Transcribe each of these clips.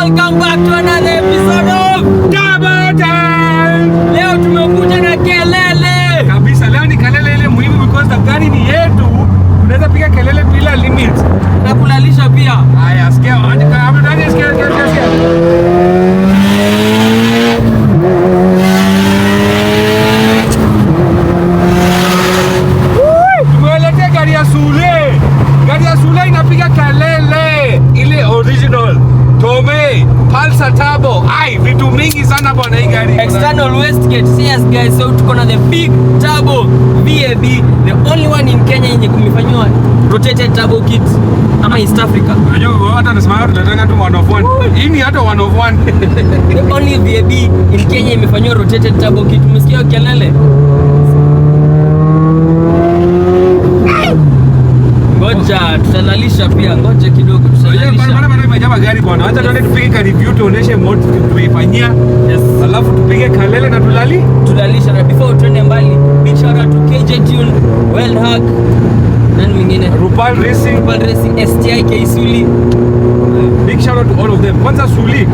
welcome back to another episode of Double Time. Leo tumekuja na kelele. Kabisa, leo ni kelele ile muhimu because the gari ni yetu. Tunaweza piga kelele bila limit. Na kulalisha pia. Haya, sikia, sikia. Tumewaletea gari ya Suli. Gari ya Suli inapiga kelele ile original. Tome, Pulsar Turbo. Ai, vitu mingi sana bwana hii gari. External wastegate. Yes guys, so tuko na the big turbo VAB, the only one in Kenya yenye kumefanywa rotated turbo kit ama East Africa. Unajua hata nasema tunataka tu 1 of 1. Hii ni hata 1 of 1. The only VAB in Kenya imefanywa rotated turbo kit. Umesikia kelele? Ngoja tutalalisha pia, ngoja kidogo tutalalisha. Bana imejaba gari bwana. Acha tuende tupige review tuoneshe mod tumeifanyia. Yes. Alafu tupige kelele na tulalisha. Na before tuende mbali, big shout out to KJ Tune, Well Hack, nani mwingine? Rupal Racing, STI, K Suli. Big shout out to all of them. Kwanza Suli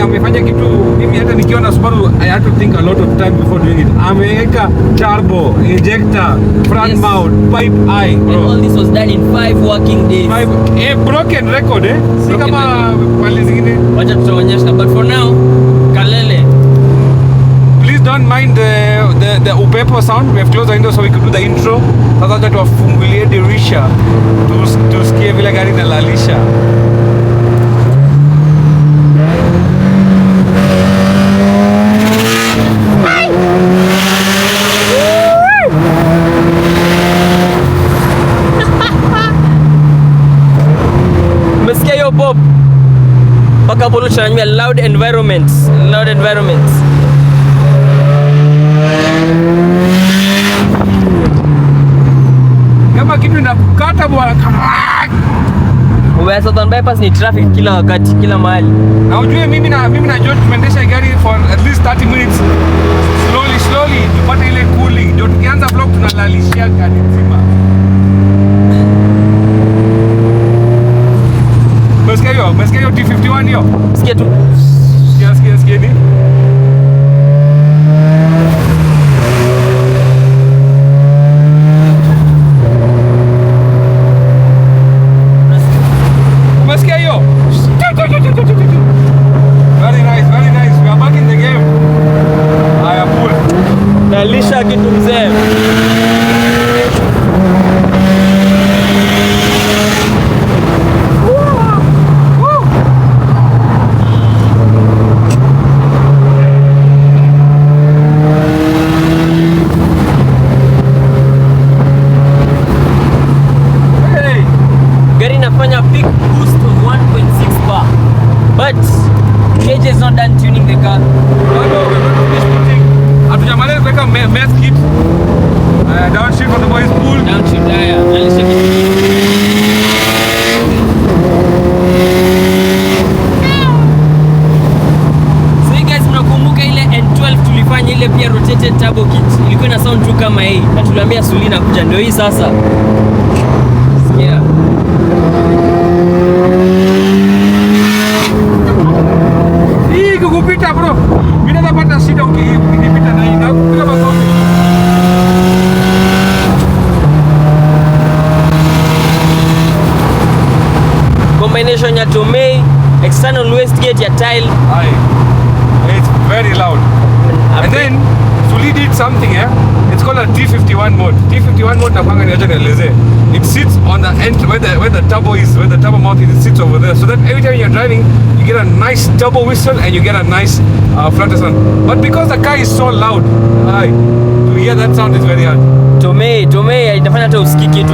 amefanya kitu mimi hata nikiona Subaru I had to think a lot of time before doing it. Ameweka turbo, injector, front mount, pipe eye, bro. And all this was done in 5 working days. 5 broken record Si kama pale zingine. Wacha tutaonyesha, but for now kalele. Please don't mind the upepo sound. We have closed the window so we could do the intro. Sasa tuwafungulie dirisha tusikie vile gari inalalisha. Umesikia hiyo Bob? Paka bolu chanamia loud environments. Kama kitu inakata bwana. Southern bypass ni traffic kila wakati, kila mahali. Na ujue mimi na George tumeendesha gari for at least 30 minutes. Slowly tupate ile cooling. Ndio tukianza vlog tunalalishia gari nzima. Umesikia hiyo T51 hiyo? Sikia tu. Sikia ni. Umesikia hiyo? Very nice. We are back in the game. Haya pull. Nalisha kitu mzee. Gari inafanya big boost of 1.6 bar. But KJ is not done tuning the car. Hatujamaliza kuweka mess kit. Downshift for the boys pool. Downshift haya. Nalisha kitu. So guys, mnakumbuka ile N12 tulifanya ile pia rotated turbo kit. Ilikuwa ina sound tu kama hii. Na tuliambia Suli na kuja, ndio hii sasa. Sikia. Hii kukupita bro. Mimi napata shida ukipita na hii na kupiga makofi. Combination ya Tomei, external wastegate ya tile. It's very loud. And then Suli did something It's called a T51 mode. T51 mode napanga niacha nielezee. It sits on the end where the turbo is, where the turbo mount is. It sits over there, so that every time you're driving, you get a nice turbo whistle and you get a nice flutter sound. But because the car is so loud, to hear that sound is very hard. Tomei itafanya hata usikiki tu.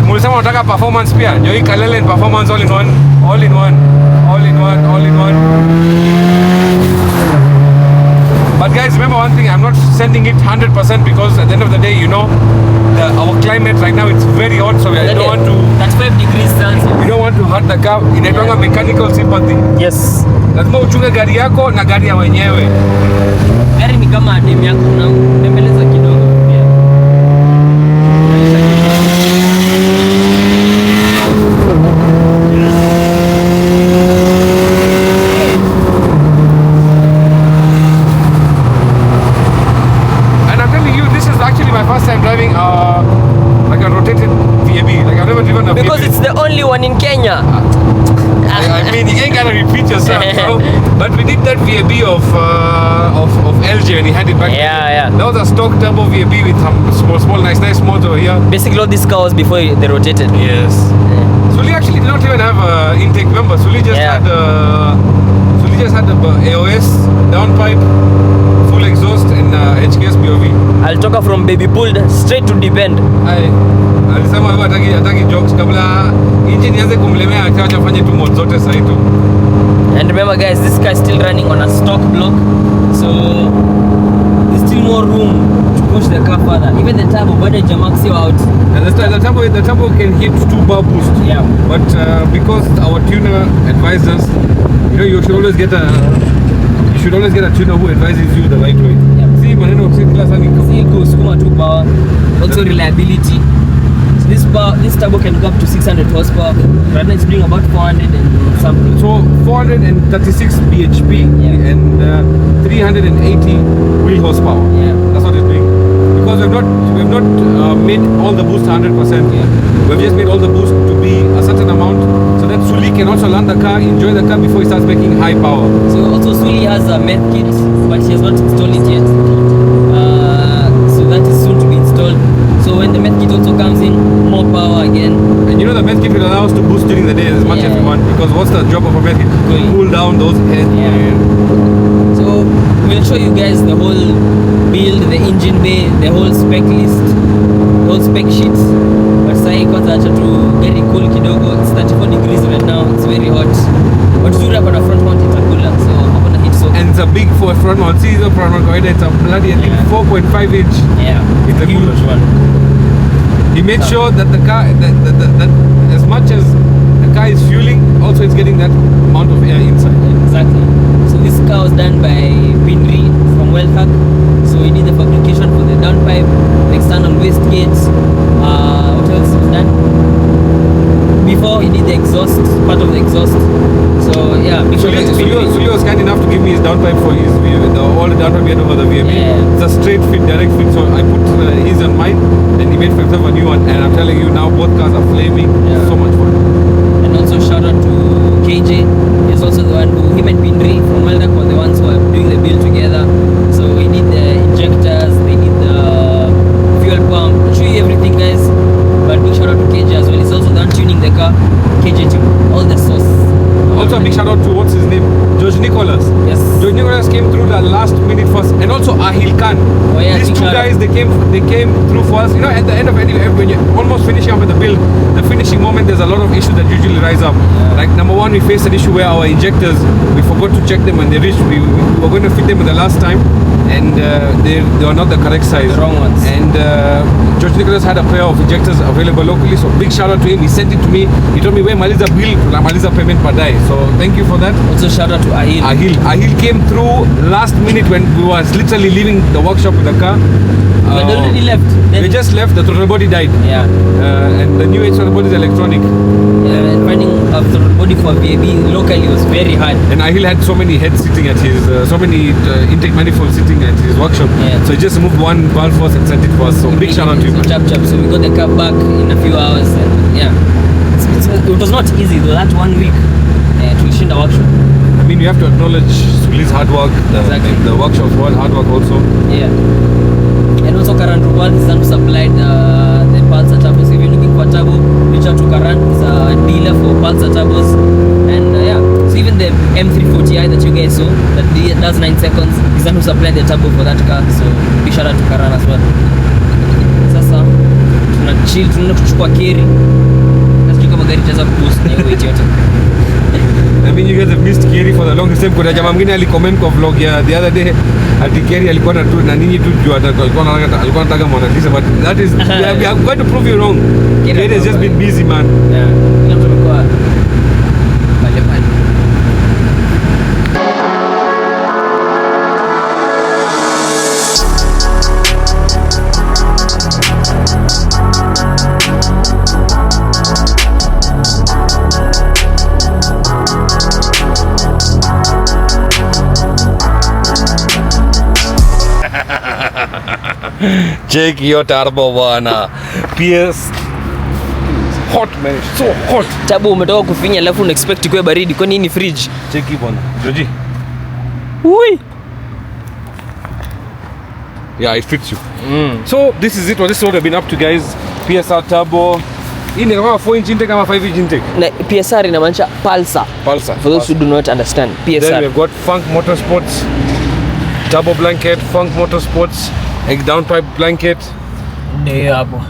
Mulisema unataka performance pia. Ndio hii Kalele performance all in one. But guys, remember one thing, I'm not sending it 100% because at the end of the day, you know, our climate right now, it's very hot, so we don't want to... That's 5 degrees Celsius. We don't want to hurt the car. Inaitwanga mechanical sympathy. Yes. Lazima uchunge gari yako na gari ya wenyewe. Gari ni kama adem yako, unambembeleza kidogo pia. one in Kenya. I mean, you ain't gotta repeat yourself, bro. But we did that VAB of LJ and he had it back. Yeah. That was a stock turbo VAB with some small, nice motor here. Basically, all these cars before they rotated. Yes. Suli actually did not even have an intake. Remember, Suli just had the AOS downpipe, full exhaust, and HKS BOV. I'll talk from baby pulled straight to deep end. Alisema hataki jokes kabla engine ianze kumlemea acha afanye tu mod zote sasa tu. And remember guys, this car is still running on a stock block, so there's still more room to push the car further. Even the turbo bado haijax you out. And the turbo can hit 2 bar boost. Yeah. But because our tuner advised us, you should always get a tuner who advises you the right way. Yeah. See maneno class ani sukuma 2 power, also reliability. So this turbo can go up to 600 horsepower. Right now it's doing about 400 and something. So 436 bhp and 380 wheel horsepower. Yeah. That's what it's doing. Because we've not made all the boost 100%. Yeah. We've just made all the boost to be a certain amount, so that Suli can also land the car, enjoy the car before he starts making high power. So also Suli has a meth kit, but he has not installed it yet. So that is soon to be installed. So when the meth kit also comes in, more power again. And you know the meth kit will allow us to boost during the day as much as we want, because what's the job of a meth kit? Cool down those heads. Yeah. So we'll show you guys the whole build, the engine bay, the whole spec list, the whole spec sheets. But sai kwanza acha tu very cool kidogo. It's 34 degrees right now. It's very hot. But zuri hapa na front mount itakula, so hapo na heat soak. And it's a big front mount. See the front mount kawaida, it's a bloody I think 4.5 inch. Yeah. It's a huge one. He made sure that the car that as much as the car is fueling, also it's getting that amount of air inside. Exactly. So this car was done by Pinri from Wellhack. So he did the fabrication for the downpipe, the external wastegates. What else was done? Before he did the exhaust, part of the exhaust. So yeah, Suli was kind enough to give me his downpipe for his all the downpipe he had over the VAB. Yeah. It's a straight fit, direct fit. So I put his on mine, and he made for himself a new one. And I'm telling you now, both cars are flaming. Yeah. So much fun. And also shout out to KJ. He's also the one who, him and Pinri from Wellhack were the ones who are doing the build together. So we did the injectors, they did the fuel pump. I'll show you everything guys. But big shout out to KJ as well. He's also the one tuning the car. KJ tune all the sauce. Also a big shout out to what's his name? George Nicholas. Yes. George Nicholas came through the last minute first, and also Ahil Khan. Oh yeah, These two guys, they came through for us. You know, at the end of when you're almost finishing up with the build, the finishing moment, there's a lot of issues that usually rise up. Yeah. Like number one, we faced an issue where our injectors, we forgot to check them when they reached. We were going to fit them the last time, and they were not the correct size. The wrong ones. And George Nicholas had a pair of injectors available locally, so big shout out to him. He sent it to me. He told me where Maliza bill, Maliza payment per day. So thank you for that. Also shout out to Ahil. Ahil came through last minute when we were literally leaving the workshop with the car. We had already left. They just left. The throttle body died. Yeah. And the new throttle body is electronic. Yeah, and finding a throttle body for VAB locally was very hard. And Ahil had so many heads sitting at his, so many intake manifolds sitting at his workshop. Yeah. So he just moved one valve for us and sent it for us. So big shout out to him. Chap. So we got the car back in a few hours, and yeah, it was not easy though. That 1 week to machine the workshop. I mean, you have to acknowledge Suli's hard work. Exactly. The workshop's hard work also. Yeah. And also Karan Rupal is the one who supplied the Pulsar turbos. If you're looking for a turbo, reach out to Karan. He's a dealer for Pulsar turbos. And yeah, so even the M340i that you guys saw, that does 9 seconds, he's the one who supplied the turbo for that car. So big shout out to Karan as well. Sasa tuna chill, tunaenda kuchukua keri. Nasijui kama gari itaweza kuboost na hiyo weight yote. I mean, you guys have missed Kerry for the longest time. Kuna jamaa mwingine alicomment kwa vlog ya the other day ati Kerry alikuwa na nini tu juu alikuwa anataka Mona Lisa, but that is we are going to prove you wrong. Kerry has just been busy, man. Yeah. Kila mtu amekuwa pale pale. Check your turbo bana. PS hot man, it's so hot. Tabu umetoka kufinya alafu una expect ikuwe baridi, kwani ni fridge? Check it bwana. Joji. Ui. Yeah, it fits you. So this is it. This is what I've been up to, guys. PSR turbo. Hii ni kama 4-inch intake kama 5-inch intake. Na PSR inamaanisha pulsar. Pulsar. For those who do not understand, PSR. Then we've got Funk Motorsports, turbo blanket, Funk Motorsports, a downpipe blanket. Ndio hapo.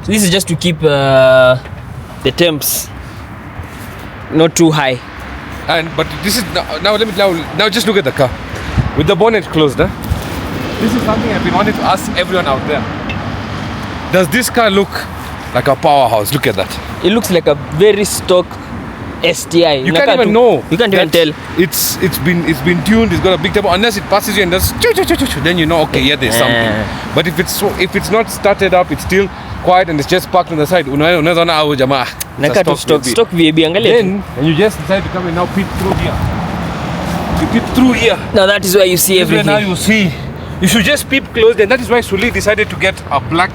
So this is just to keep the temps not too high. But this is now just look at the car with the bonnet closed. This is something I've been wanting to ask everyone out there. Does this car look like a powerhouse? Look at that. It looks like a very stock STI. You can't even know. You can't even tell. It's been tuned. It's got a big turbo. Unless it passes you and does, then you know, okay, yeah, there's something. But if it's not started up, it's still quiet and it's just parked on the side. Unaona au jamaa. Naka stock VAB angalia. Then and you just decide to come and now pit through here. You pit through here. Now that is where you see everything. Now you see. You should just peep close, and that is why Suli decided to get a black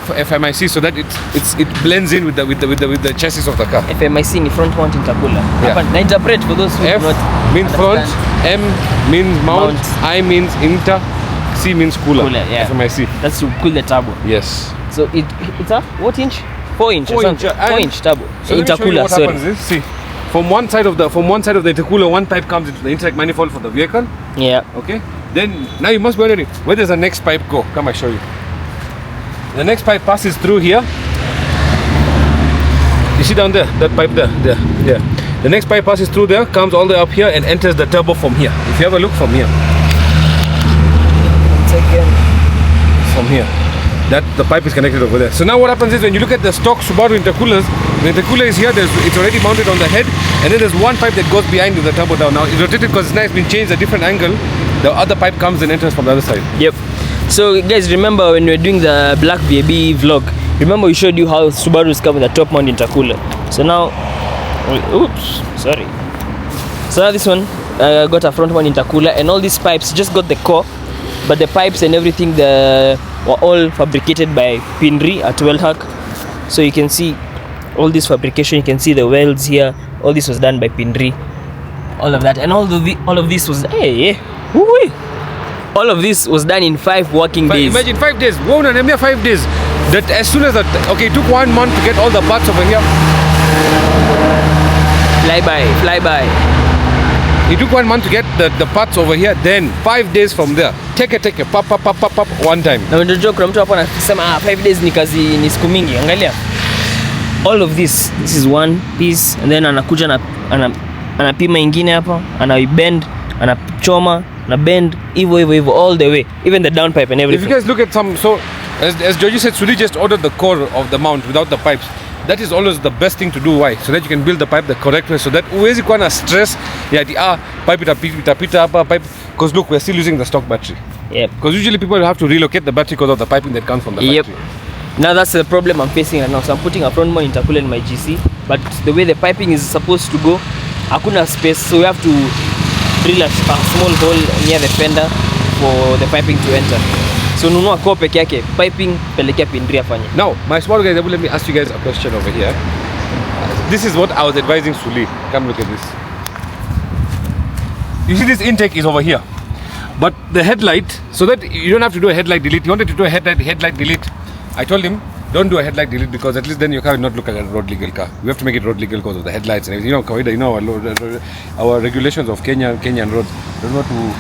for FMIC so that it blends in with the chassis of the car. FMIC ni front mount intercooler. Yeah. Na interpret for those who F do not means front, M means mount, I means inter, C means cooler. Yeah. FMIC. That's to cool the turbo. Yes. So it's a what inch? 4 inch. 4 inch. 4-inch turbo. So intercooler. What happens is, see, from one side of the intercooler, one pipe comes into the intake manifold for the vehicle. Yeah. Okay. Then now you must be wondering, where does the next pipe go? Come, I show you. The next pipe passes through here. You see down there, that pipe there. The next pipe passes through there, comes all the way up here and enters the turbo from here. If you have a look from here. From here. That the pipe is connected over there. So now what happens is when you look at the stock Subaru intercoolers, the intercooler is here, it's already mounted on the head, and then there's one pipe that goes behind with the turbo down. Now it's rotated because it's nice, been changed a different angle. The other pipe comes and enters from the other side. Yep. So guys, remember when we were doing the black VAB vlog, remember we showed you how Subarus come with a top mount intercooler. So now, oops, sorry. So now this one got a front mount intercooler, and all these pipes just got the core, but the pipes and everything were all fabricated by Pinri at Wellhack. So you can see all this fabrication, you can see the welds here, all this was done by Pinri. All of that, and all of this was all of this was done in 5 working days. Imagine 5 days. Whoa, no, 5 days. That as soon as that, okay, it took 1 month to get all the parts over here. Fly by. It took 1 month to get the parts over here. Then 5 days from there. Take a pop, one time. Na ndio kuna mtu hapo anasema 5 days ni kazi ni siku mingi. Angalia. All of this is one piece, and then anakuja na anapima ingine hapa, anaibend, anachoma na bend hivyo all the way, even the downpipe and everything. If you guys look at some, so as Georgie said, Suli just ordered the core of the mount without the pipes. That is always the best thing to do. Why? So that you can build the pipe the correct way, so that uwezi kuwa na stress ya pipe itapita hapa pipe, because look, we're still using the stock battery. Yep. Because usually people have to relocate the battery because of the piping that comes from the factory. Now that's the problem I'm facing right now. So I'm putting a front mount intercooler in my GC, but the way the piping is supposed to go, hakuna space, so we have to drill a small hole near the fender for the piping to enter. So nunua core peke yake, piping pelekea Pinri afanye. Now, my small guys, let me ask you guys a question over here. This is what I was advising Suli. Come look at this. You see this intake is over here, but the headlight, so that you don't have to do a headlight delete. You wanted to do a headlight delete. I told him, don't do a headlight delete, because at least then your car will not look like a road legal car. We have to make it road legal because of the headlights and everything. You know our regulations of Kenyan roads don't want to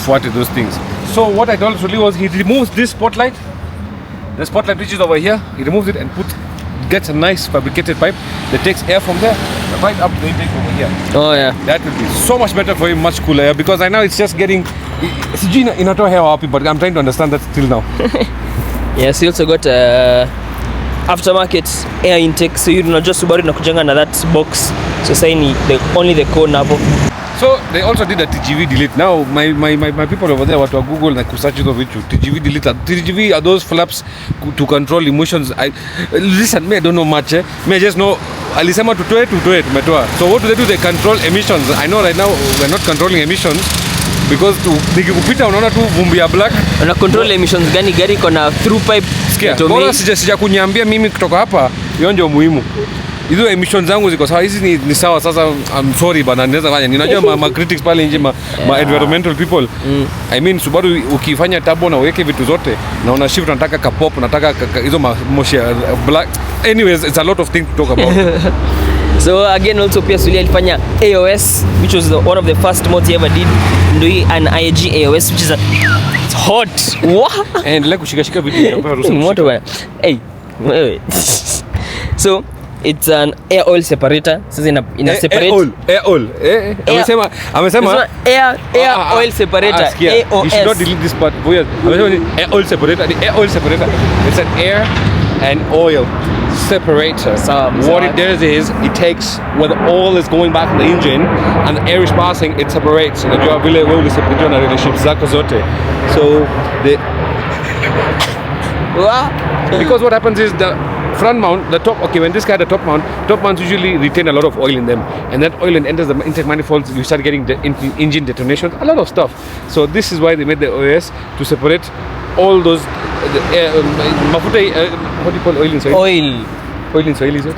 thwart those things. So what I told Suli was, he removes this spotlight. The spotlight which is over here, he removes it and gets a nice fabricated pipe that takes air from there right up the intake over here. Oh yeah. That will be so much better for him, much cooler, because I know it's just getting but I'm trying to understand that still now. Yes, he also got aftermarket air intake, so you know just Subaru inakujanga na that box. So say only the core nabo. So they also did a TGV delete. Now my people over there watu wa Google na kusearch hizo vitu. TGV delete. TGV are those flaps to control emissions. Listen, me I don't know much. Me I just know alisema tutoe tumetoa. So what do? They control emissions. I know right now we're not controlling emissions. because nikikupita unaona tu vumbi ya black. Una control emissions gani gari iko na through pipe? Sikia, bora sija kunyambia mimi kutoka hapa, hiyo ndio muhimu. Hizo emissions zangu ziko sawa, hizi ni sawa. Sasa I'm sorry bana, ninaweza fanya. Ninajua ma critics pale nje, ma environmental people. I mean Subaru ukifanya turbo na uweke vitu zote na una shift, unataka ka pop, unataka hizo moshi black. Anyways, it's a lot of things to talk about. So again also pia Suli alifanya AOS, which was one of the first mods he ever did. Ndio hii an IG AOS, which is it's hot. What? And like kushika vitu hapa ruhusa. Moto bana. Hey. Wewe. So it's an air oil separator. Sasa ina separate air oil. Amesema air oil separator. AOS. You should not delete this part. Air oil separator. The air oil separator. It's an air and oil separator. What it does is it takes where the oil is going back in the engine and the air is passing, it separates. Unajua vile wewe uliseparate na relationships zako zote. So because what happens is the front mount, the top, when this guy had a top mounts usually retain a lot of oil in them, and that oil enters the intake manifolds, you start getting the engine detonations, a lot of stuff. So this is why they made the OS, to separate all those mafuta, what do you call oil in soil? Oil in soil, is it?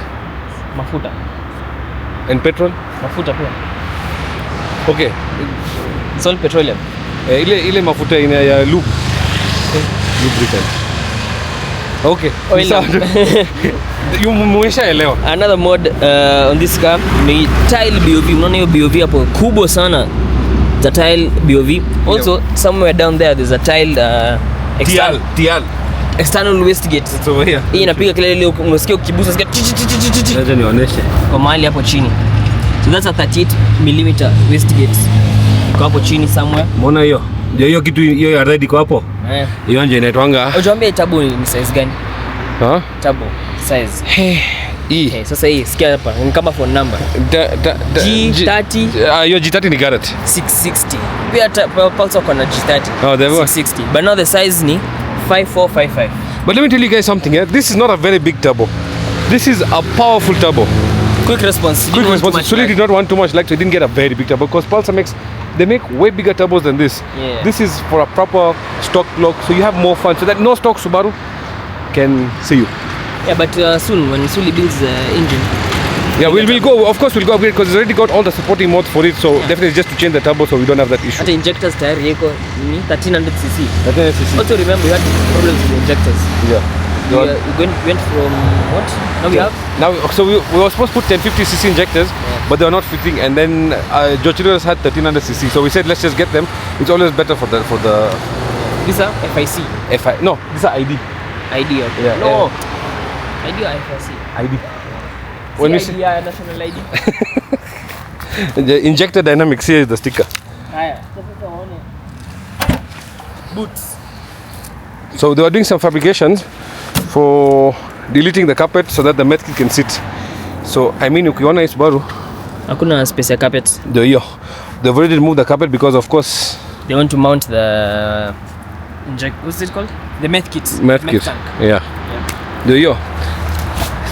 Mafuta. And petrol? Mafuta pia. Okay. It's all petroleum. Ile mafuta ina ya lube. Lubricant. Okay. Umeshaelewa. Another mod on this car ni tile BOV. Unaona hiyo BOV hapo kubwa sana. The tile BOV. Also somewhere down there there's a tile TL. External wastegate. It's over here. Hii inapiga kelele ile unasikia ukibusa sikia. Acha nionyeshe. Kwa mahali hapo chini. So that's a 38mm wastegate. Kwa hapo chini somewhere. Umeona hiyo? Ndio hiyo kitu hiyo ya red iko hapo. Hiyo nje inaitwanga. Unaambia turbo ni size gani? Turbo size. Hii. Sasa hii sikia hapa ni kama phone number. G30. Hiyo G30 ni Garrett 660. Pia Pulsar kwa na G30. Oh, there 660. But now the size ni 5455. But let me tell you guys something. This is not a very big turbo. This is a powerful turbo. Quick response. Suli did not want too much, like, so he didn't get a very big turbo because Pulsar they make way bigger turbos than this. Yeah. This is for a proper stock block, so you have more fun, so that no stock Subaru can see you. Yeah, but soon when Suli builds the engine. Yeah, we'll go. Of course, we'll go upgrade because it's already got all the supporting mods for it. So definitely just to change the turbo, so we don't have that issue. At injectors tayari yako ni 1300cc. 1300cc. Also remember we had problems with the injectors. Yeah. We went from what? Now we have. Now, so we were supposed to put 1050cc injectors, but they were not fitting. And then George had 1300cc, so we said let's just get them. It's always better for the. These are FIC. No, these are ID. ID. Okay. Yeah, no. ID or FIC. ID. When we say national ID. The injector dynamics, here is the sticker. Boots. So they were doing some fabrications for deleting the carpet so that the medkit can sit. So I mean, ukiona hii Subaru hakuna space ya carpet. Ndio hiyo. They've already removed the carpet because of course they want to mount the what's it called? The medkit. Medkit. Yeah. Ndio hiyo.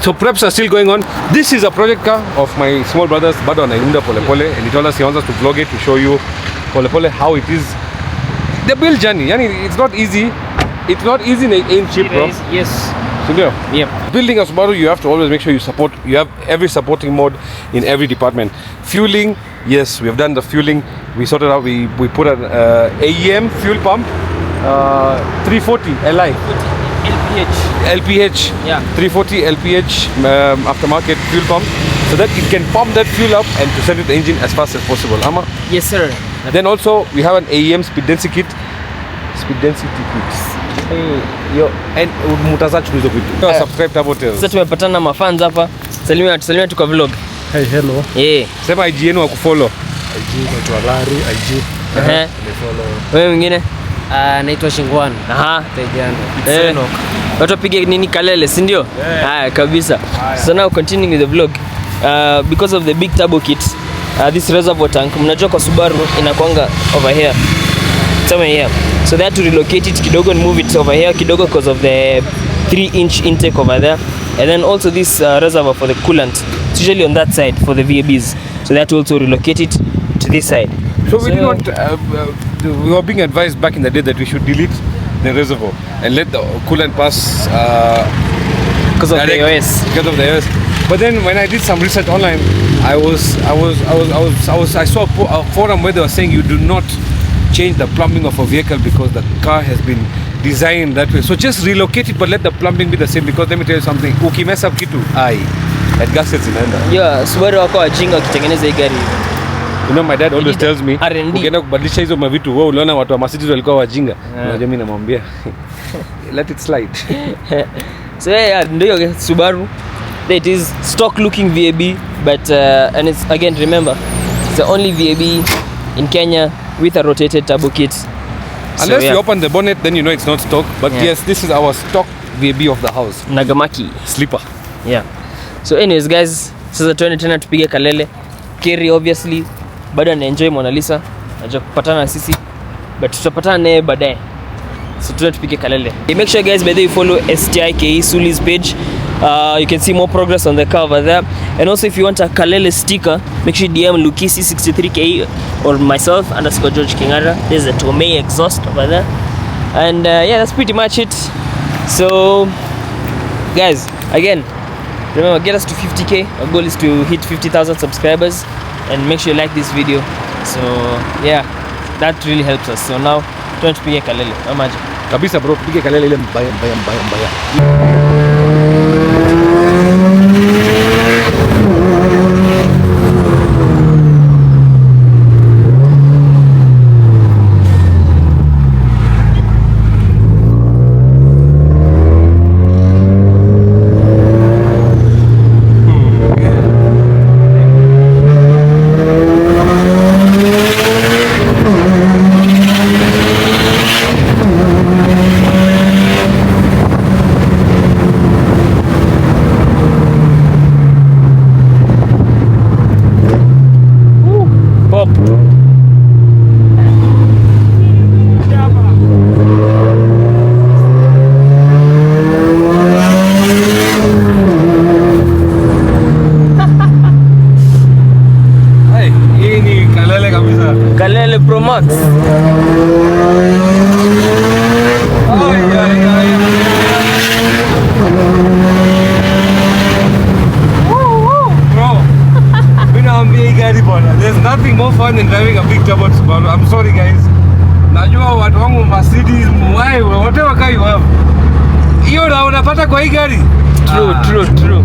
So preps are still going on. This is a project car of my small brother's, bado anaunda pole pole, and he told us he wants us to vlog it to show you pole pole how it is. The build journey, yani it's not easy. It's not easy and it ain't cheap, bro. Yes. So yeah. Building a Subaru, you have to always make sure you have every supporting mode in every department. Fueling, yes, we have done the fueling. We sorted out, we put an AEM fuel pump, 340 Li. LPH. Yeah. 340 LPH aftermarket fuel pump, so that it can pump that fuel up and to send it the engine as fast as possible. Ama? Yes, sir. Then also we have an AEM speed density kit. Yo, and mutazachu hizo vitu. Subscribe to Hotel. Sasa tumepatana na mafans hapa. Salimia tu kwa vlog. Hey, hello. Sema IG yenu wa kufollow. IG kwa Larry, IG. Wewe mwingine? Naitwa Shingwan. Tejana. Watu pige nini Kalele, si ndio? Haya kabisa. So now continuing with the vlog. Because of the big turbo kit, this reservoir tank, mnajua kwa Subaru inakuanga over here. Somewhere here. So they had to relocate it kidogo and move it over here kidogo because of the 3-inch intake over there. And then also this reservoir for the coolant. It's usually on that side for the VABs. So they had to also relocate it to this side. So we didn't want. We were being advised back in the day that we should delete the reservoir and let the coolant pass because of the direct, AOS. Because of the AOS. But then when I did some research online, I saw a forum where they were saying you do not change the plumbing of a vehicle because the car has been designed that way. So just relocate it, but let the plumbing be the same. Because let me tell you something, ukimess up kitu at gaskets inaenda. Yeah, Subaru wako wajinga wakitengeneza hii gari. You know, my dad always tells me, R&D. ukienda kubadilisha hizo mavitu, wewe uliona watu wa Mercedes walikuwa wajinga. Unajua mimi namwambia let it slide. So yeah, ndio Subaru. It is stock looking VAB, but and it's again, remember, it's the only VAB in Kenya with a rotated turbo kit. Unless you open the bonnet, then you know it's not stock. But yes, this is our stock VAB of the house. Nagamaki Sleeper. Yeah. So anyways guys, sasa tuende tena tupige kalele. Kerry obviously bado anaenjoy Mona Lisa. Haja kupatana na sisi, but tutapatana naye baadaye. So tuende tupige kalele. Make sure guys, by the way, follow STI Suli's page. You can see more progress on the car over there. And also if you want a Kalele sticker, make sure you DM Lukisi63Ke or myself _George Kingara. There's a Tomei exhaust over there. And yeah, that's pretty much it. So guys, again, remember, get us to 50k. Our goal is to hit 50,000 subscribers. And make sure you like this video. So yeah, that really helps us. So now don't tupige kalele. Amaje Kabisa bro, tupige kalele ile mbaya. Kalele Pro Max. There's nothing more fun than driving a big turbo Subaru. I'm sorry guys. Najua watu wangu Mercedes, whatever car you have, hiyo na unapata kwa hii gari. True.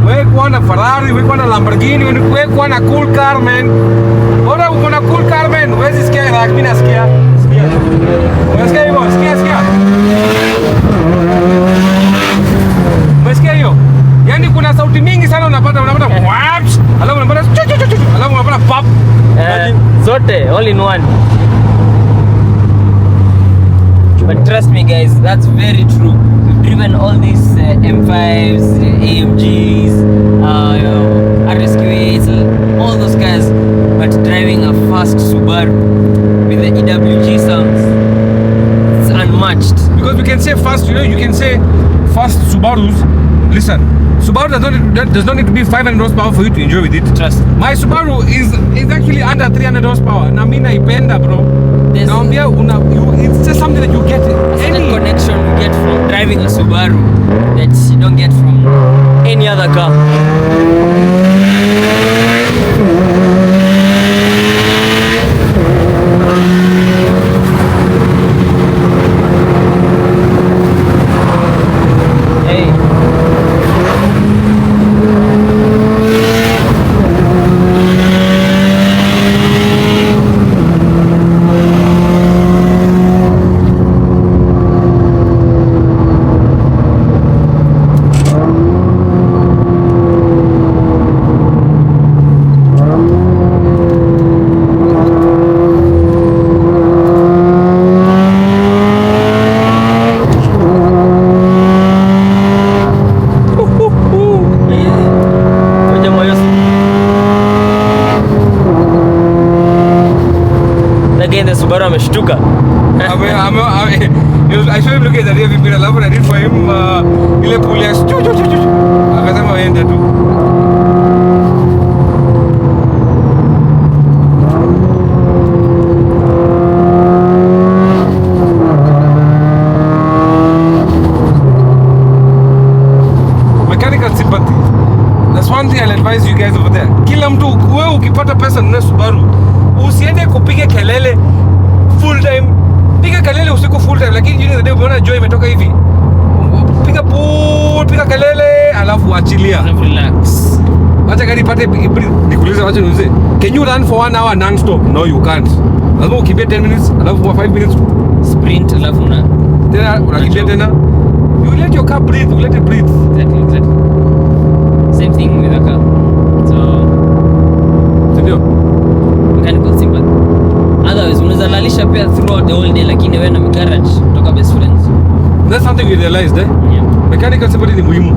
Wewe kuwa na Ferrari, wewe kuwa na Lamborghini, wewe kuwa na cool car man. Bora uko na cool car man, wewe sikia raha, mimi nasikia. Unasikia hivyo? Sikia. Unasikia hiyo? Yaani kuna sauti mingi sana unapata waps, alafu unapata alafu unapata pop. Zote all in one. But trust me guys, that's very true. We've driven all these M5s, AMGs, RSQ8s, all those cars, but driving a fast Subaru with the EWG sounds, it's unmatched. Because we can say fast, you can say fast Subarus. Listen, Subaru does not need to be 500 horsepower for you to enjoy with it. Trust. My Subaru is actually under 300 horsepower. Na mimi naipenda bro. Naambia it's just something that you get any connection you get from driving a Subaru that you don't get from any other car. Subaru ameshtuka. I saw him looking at the rear view mirror, alafu I did for him ile pulia akasema waende tu. umeona joy imetoka hivi, piga pull, piga kelele, alafu achilia. Relax. Acha gari ipate nikuulize, wacha niulize. Can you run for 1 hour non-stop? No, you can't. Lazima ukimbie 10 minutes, alafu for 5 minutes Sprint, alafu tena unakimbia tena. You let your car breathe, you let it breathe. Exactly. Same thing with a car. So, Ndio. mechanical simple. Otherwise, unaweza lalisha pia throughout the whole day, lakini wewe na garage toka best friends. That's something we realized, eh? Yeah. Mechanical simple ni muhimu.